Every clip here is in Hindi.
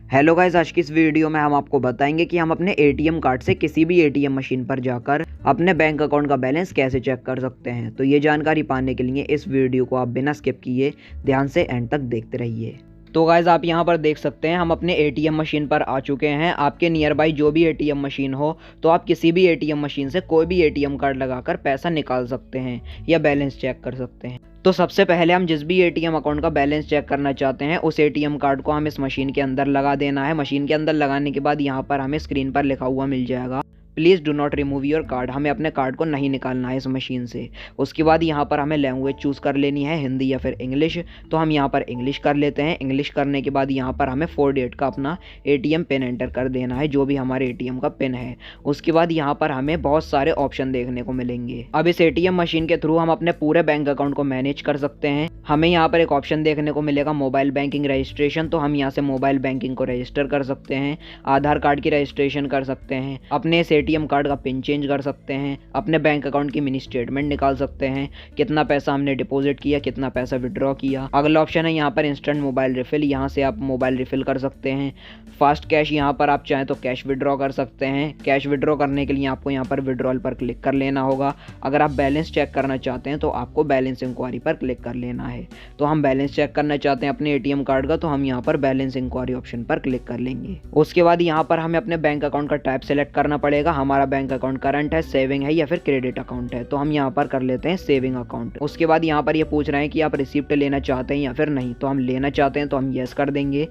हेलो गाइस, आज की इस वीडियो में हम आपको बताएंगे कि हम अपने एटीएम कार्ड से किसी भी एटीएम मशीन पर जाकर अपने बैंक अकाउंट का बैलेंस कैसे चेक कर सकते हैं। तो ये जानकारी पाने के लिए इस वीडियो को आप बिना स्किप किए ध्यान से एंड तक देखते रहिए। तो गाइस, आप यहाँ पर देख सकते हैं हम अपने एटीएम मशीन पर आ चुके हैं। आपके नियर बाई जो भी एटीएम मशीन हो तो आप किसी भी एटीएम मशीन से कोई भी एटीएम कार्ड लगाकर पैसा निकाल सकते हैं या बैलेंस चेक कर सकते हैं। तो सबसे पहले हम जिस भी एटीएम अकाउंट का बैलेंस चेक करना चाहते हैं उस एटीएम कार्ड को हम इस मशीन के अंदर लगा देना है। मशीन के अंदर लगाने के बाद यहाँ पर हमें स्क्रीन पर लिखा हुआ मिल जाएगा, please do not remove your card. हमें अपने कार्ड को नहीं निकालना है इस मशीन से। उसके बाद यहाँ पर हमें लैंग्वेज चूज़ कर लेनी है, हिंदी या फिर इंग्लिश। तो हम यहाँ पर इंग्लिश कर लेते हैं। इंग्लिश करने के बाद यहाँ पर हमें 4 डिजिट का अपना एटीएम पिन एंटर कर देना है, जो भी हमारे एटीएम का पिन है। उसके बाद यहाँ पर हमें बहुत सारे ऑप्शन देखने को मिलेंगे। अब इस एटीएम मशीन के थ्रू हम अपने पूरे बैंक अकाउंट को मैनेज कर सकते हैं। हमें यहाँ पर एक ऑप्शन देखने को मिलेगा मोबाइल बैंकिंग रजिस्ट्रेशन। तो हम यहाँ से मोबाइल बैंकिंग को रजिस्टर कर सकते हैं, आधार कार्ड की रजिस्ट्रेशन कर सकते हैं, अपने इस एटीएम कार्ड का पिन चेंज कर सकते हैं, अपने बैंक अकाउंट की मिनी स्टेटमेंट निकाल सकते हैं, कितना पैसा हमने डिपॉजिट किया, कितना पैसा विड्रॉ किया। अगला ऑप्शन है यहाँ पर इंस्टेंट मोबाइल रिफिल। यहाँ से आप मोबाइल रिफिल कर सकते हैं। फास्ट कैश, यहाँ पर आप चाहें तो कैश विड्रॉ कर सकते हैं। कैश विड्रॉ करने के लिए आपको यहाँ पर विड्रॉल पर क्लिक कर लेना होगा। अगर आप बैलेंस चेक करना चाहते हैं तो आपको बैलेंस इंक्वायरी पर क्लिक कर लेना है। तो हम बैलेंस चेक करना चाहते हैं अपने एटीएम कार्ड का, तो हम यहाँ पर बैलेंस इंक्वायरी ऑप्शन पर क्लिक कर लेंगे। उसके बाद यहाँ पर हमें अपने बैंक अकाउंट का टाइप सेलेक्ट करना पड़ेगा। हमारा बैंक अकाउंट करंट है, सेविंग है या फिर क्रेडिट अकाउंट है। तो हम यहाँ पर कर लेते हैं सेविंग अकाउंट। उसके बाद यहाँ पर ये पूछ रहे हैं कि आप रिसिप्ट लेना चाहते हैं या फिर नहीं। तो हम लेना चाहते हैं तो हम येस कर देंगे।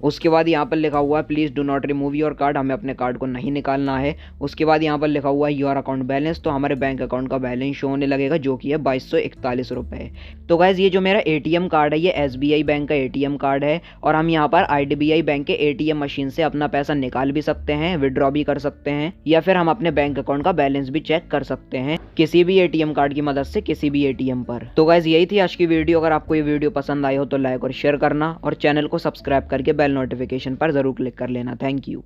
उसके बाद यहाँ पर लिखा हुआ है please do not remove your card. हमें अपने कार्ड को नहीं निकालना है। उसके बाद यहाँ पर लिखा हुआ है योर अकाउंट बैलेंस। तो हमारे बैंक अकाउंट का बैलेंस शो होने लगेगा, जो कि है 2241 रुपये। तो गाइज, ये जो मेरा एटीएम कार्ड है ये एसबीआई बैंक का एटीएम कार्ड है और हम यहाँ पर आईडीबीआई बैंक के एटीएम मशीन से अपना पैसा निकाल भी सकते हैं, विड्रॉ भी कर सकते हैं, या फिर हम अपने बैंक अकाउंट का बैलेंस भी चेक कर सकते हैं किसी भी एटीएम कार्ड की मदद से किसी भी एटीएम पर। तो गाइज, यही थी आज की वीडियो। अगर आपको ये वीडियो पसंद आई हो तो लाइक और शेयर करना और चैनल को सब्सक्राइब करके बेल नोटिफिकेशन पर जरूर क्लिक कर लेना। Thank you.